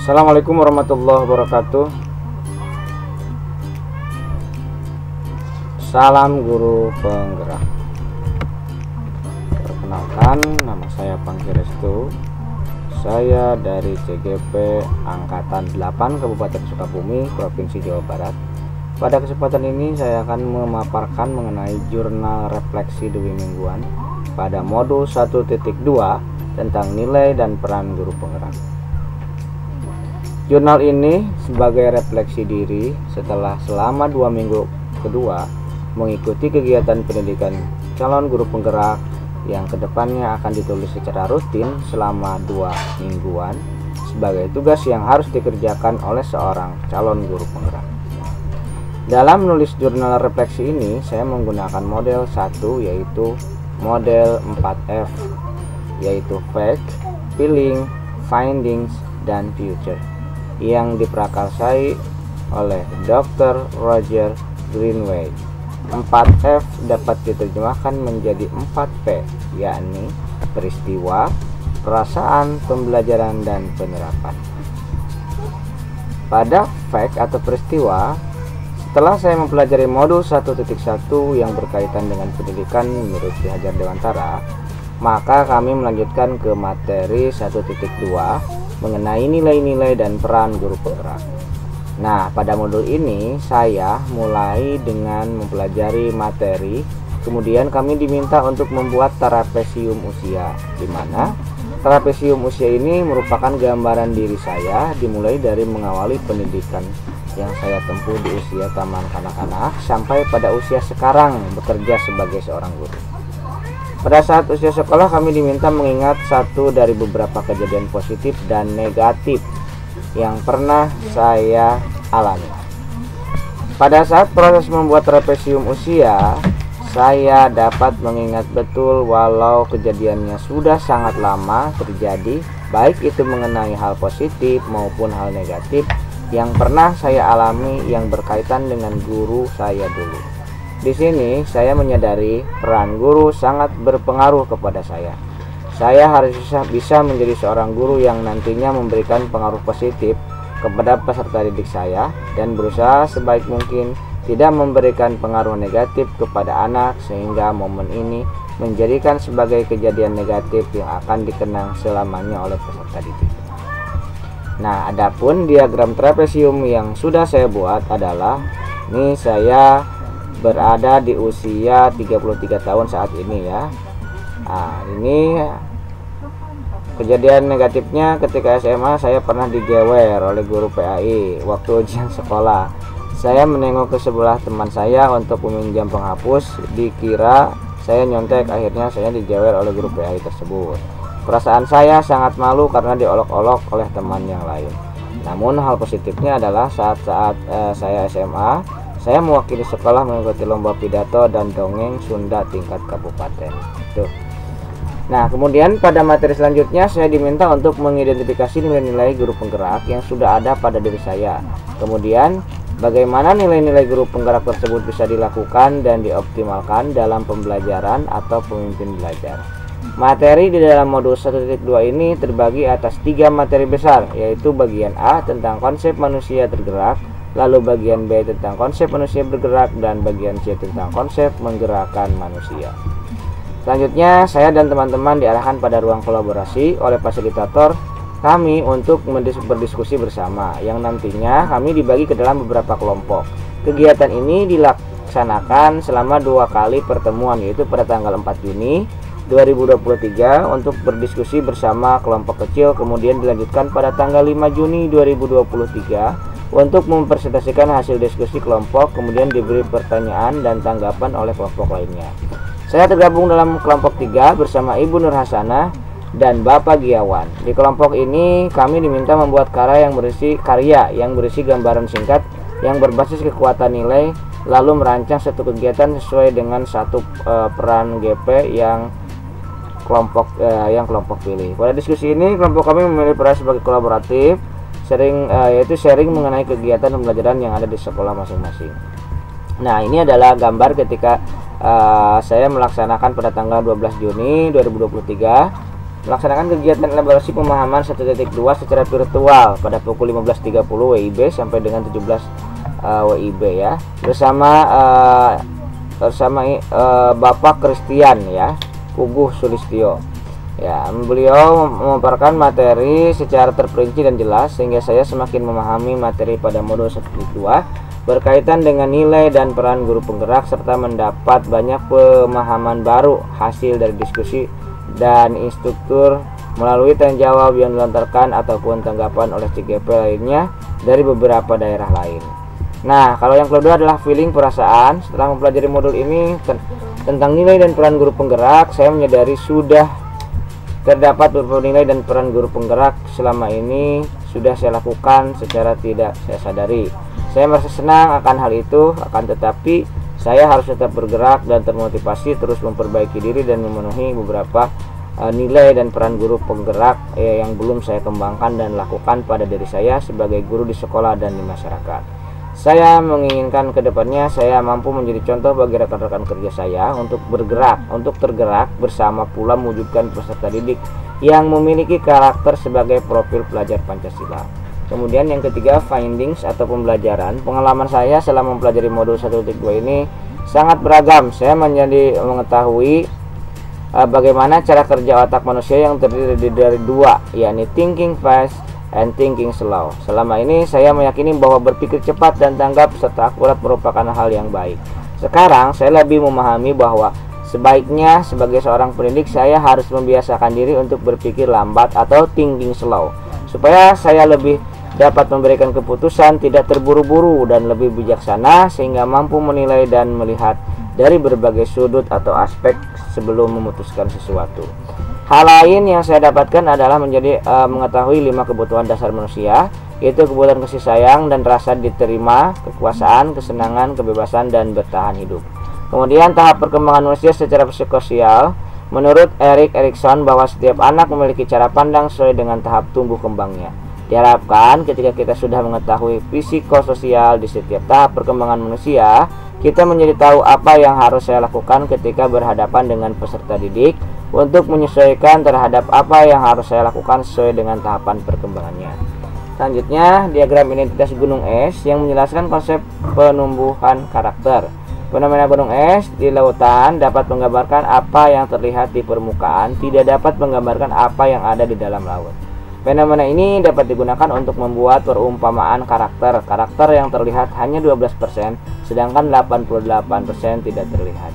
Assalamualaikum warahmatullahi wabarakatuh. Salam guru penggerak. Perkenalkan, nama saya Pangki Restu. Saya dari CGP Angkatan 8 Kabupaten Sukabumi, Provinsi Jawa Barat. Pada kesempatan ini saya akan memaparkan mengenai jurnal refleksi demi mingguan pada modul 1.2 tentang nilai dan peran guru penggerak. Jurnal ini sebagai refleksi diri setelah selama 2 minggu kedua mengikuti kegiatan pendidikan calon guru penggerak yang kedepannya akan ditulis secara rutin selama 2 mingguan sebagai tugas yang harus dikerjakan oleh seorang calon guru penggerak. Dalam menulis jurnal refleksi ini saya menggunakan model 1, yaitu model 4F, yaitu Fact, Feeling, Findings, dan Future, yang diprakarsai oleh Dr. Roger Greenway. 4F dapat diterjemahkan menjadi 4P, yakni peristiwa, perasaan, pembelajaran, dan penerapan. Pada fact atau peristiwa, setelah saya mempelajari modul 1.1 yang berkaitan dengan pendidikan menurut Ki Hajar Dewantara, maka kami melanjutkan ke materi 1.2 mengenai nilai-nilai dan peran guru penggerak. Nah, pada modul ini saya mulai dengan mempelajari materi, kemudian kami diminta untuk membuat trapesium usia, di mana trapesium usia ini merupakan gambaran diri saya dimulai dari mengawali pendidikan yang saya tempuh di usia taman kanak-kanak sampai pada usia sekarang bekerja sebagai seorang guru. Pada saat usia sekolah kami diminta mengingat satu dari beberapa kejadian positif dan negatif yang pernah saya alami. Pada saat proses membuat trapesium usia, saya dapat mengingat betul walau kejadiannya sudah sangat lama terjadi, baik itu mengenai hal positif maupun hal negatif yang pernah saya alami yang berkaitan dengan guru saya dulu. Di sini saya menyadari peran guru sangat berpengaruh kepada saya. Saya harus bisa menjadi seorang guru yang nantinya memberikan pengaruh positif kepada peserta didik saya dan berusaha sebaik mungkin tidak memberikan pengaruh negatif kepada anak sehingga momen ini menjadikan sebagai kejadian negatif yang akan dikenang selamanya oleh peserta didik. Nah, adapun diagram trapesium yang sudah saya buat adalah ini saya berada di usia 33 tahun saat ini ya. Nah, ini kejadian negatifnya ketika SMA saya pernah dijewer oleh guru PAI waktu ujian sekolah. Saya menengok ke sebelah teman saya untuk meminjam penghapus, dikira saya nyontek, akhirnya saya dijewer oleh guru PAI tersebut. Perasaan saya sangat malu karena diolok-olok oleh teman yang lain. Namun hal positifnya adalah saat-saat saya SMA, saya mewakili sekolah mengikuti lomba pidato dan dongeng Sunda tingkat kabupaten. Tuh. Nah, kemudian pada materi selanjutnya saya diminta untuk mengidentifikasi nilai-nilai guru penggerak yang sudah ada pada diri saya. Kemudian, bagaimana nilai-nilai guru penggerak tersebut bisa dilakukan dan dioptimalkan dalam pembelajaran atau pemimpin belajar. Materi di dalam modul 1.2 ini terbagi atas 3 materi besar, yaitu bagian A tentang konsep manusia tergerak, lalu bagian B tentang konsep manusia bergerak, dan bagian C tentang konsep menggerakkan manusia. Selanjutnya saya dan teman-teman diarahkan pada ruang kolaborasi oleh fasilitator kami untuk berdiskusi bersama, yang nantinya kami dibagi ke dalam beberapa kelompok. Kegiatan ini dilaksanakan selama 2 kali pertemuan, yaitu pada tanggal 4 Juni 2023 untuk berdiskusi bersama kelompok kecil, kemudian dilanjutkan pada tanggal 5 Juni 2023 untuk mempresentasikan hasil diskusi kelompok, kemudian diberi pertanyaan dan tanggapan oleh kelompok lainnya. Saya tergabung dalam kelompok 3 bersama Ibu Nur Hasanah dan Bapak Giawan. Di kelompok ini kami diminta membuat karya yang berisi gambaran singkat yang berbasis kekuatan nilai, lalu merancang satu kegiatan sesuai dengan satu peran GP yang kelompok pilih. Pada diskusi ini kelompok kami memilih peran sebagai kolaboratif, yaitu sharing mengenai kegiatan pembelajaran yang ada di sekolah masing-masing. Nah, ini adalah gambar ketika saya melaksanakan pada tanggal 12 Juni 2023 melaksanakan kegiatan elaborasi pemahaman 1.2 secara virtual pada pukul 15.30 WIB sampai dengan 17 WIB ya, bersama Bapak Christian ya, Puguh Sulistyo. Ya, beliau memaparkan materi secara terperinci dan jelas sehingga saya semakin memahami materi pada modul 1.2 berkaitan dengan nilai dan peran guru penggerak, serta mendapat banyak pemahaman baru hasil dari diskusi dan instruktur melalui tanya jawab yang dilontarkan ataupun tanggapan oleh CGP lainnya dari beberapa daerah lain. Nah, kalau yang kedua adalah feeling, perasaan. Setelah mempelajari modul ini tentang nilai dan peran guru penggerak, saya menyadari sudah terdapat beberapa nilai dan peran guru penggerak selama ini sudah saya lakukan secara tidak saya sadari. Saya merasa senang akan hal itu, akan tetapi saya harus tetap bergerak dan termotivasi terus memperbaiki diri dan memenuhi beberapa nilai dan peran guru penggerak yang belum saya kembangkan dan lakukan pada diri saya sebagai guru di sekolah dan di masyarakat. Saya menginginkan kedepannya saya mampu menjadi contoh bagi rekan-rekan kerja saya untuk tergerak bersama pula mewujudkan peserta didik yang memiliki karakter sebagai profil pelajar Pancasila. Kemudian yang ketiga, findings atau pembelajaran. Pengalaman saya selama mempelajari modul 1.2 ini sangat beragam. Saya mengetahui bagaimana cara kerja otak manusia yang terdiri dari dua, yakni thinking fast and thinking slow. Selama ini saya meyakini bahwa berpikir cepat dan tanggap serta akurat merupakan hal yang baik. Sekarang saya lebih memahami bahwa sebaiknya sebagai seorang pendidik saya harus membiasakan diri untuk berpikir lambat atau thinking slow, supaya saya lebih dapat memberikan keputusan tidak terburu-buru dan lebih bijaksana sehingga mampu menilai dan melihat dari berbagai sudut atau aspek sebelum memutuskan sesuatu. Hal lain yang saya dapatkan adalah mengetahui 5 kebutuhan dasar manusia, yaitu kebutuhan kasih sayang dan rasa diterima, kekuasaan, kesenangan, kebebasan, dan bertahan hidup. Kemudian tahap perkembangan manusia secara psikososial. Menurut Erik Erikson bahwa setiap anak memiliki cara pandang sesuai dengan tahap tumbuh kembangnya. Diharapkan ketika kita sudah mengetahui psikososial di setiap tahap perkembangan manusia, kita menjadi tahu apa yang harus saya lakukan ketika berhadapan dengan peserta didik untuk menyesuaikan terhadap apa yang harus saya lakukan sesuai dengan tahapan perkembangannya. Selanjutnya, diagram identitas gunung es yang menjelaskan konsep penumbuhan karakter. Fenomena gunung es di lautan dapat menggambarkan apa yang terlihat di permukaan, tidak dapat menggambarkan apa yang ada di dalam laut. Fenomena ini dapat digunakan untuk membuat perumpamaan karakter yang terlihat hanya 12%, sedangkan 88% tidak terlihat.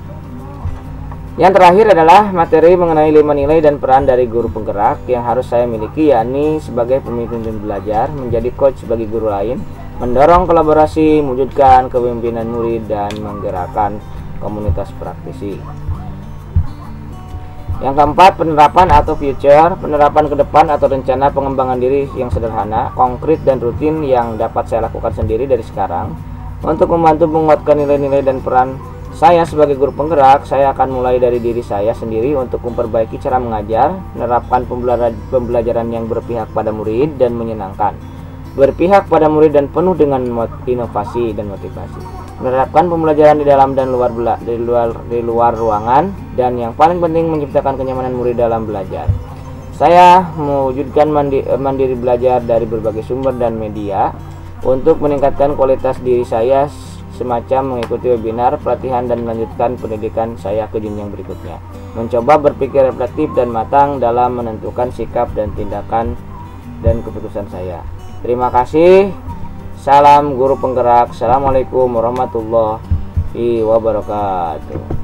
Yang terakhir adalah materi mengenai 5 nilai dan peran dari guru penggerak yang harus saya miliki, yakni sebagai pemimpin belajar, menjadi coach bagi guru lain, mendorong kolaborasi, mewujudkan kepemimpinan murid, dan menggerakkan komunitas praktisi. Yang keempat, penerapan atau future, penerapan ke depan atau rencana pengembangan diri yang sederhana, konkret, dan rutin yang dapat saya lakukan sendiri dari sekarang. Untuk membantu menguatkan nilai-nilai dan peran saya sebagai guru penggerak, saya akan mulai dari diri saya sendiri untuk memperbaiki cara mengajar, menerapkan pembelajaran yang berpihak pada murid dan menyenangkan, berpihak pada murid dan penuh dengan inovasi dan motivasi, menerapkan pembelajaran di dalam dan di luar ruangan, dan yang paling penting menciptakan kenyamanan murid dalam belajar. Saya mewujudkan mandiri belajar dari berbagai sumber dan media untuk meningkatkan kualitas diri saya, semacam mengikuti webinar, pelatihan, dan melanjutkan pendidikan saya ke jenjang berikutnya. Mencoba berpikir reflektif dan matang dalam menentukan sikap dan tindakan dan keputusan saya. Terima kasih. Salam guru penggerak. Assalamualaikum warahmatullahi wabarakatuh.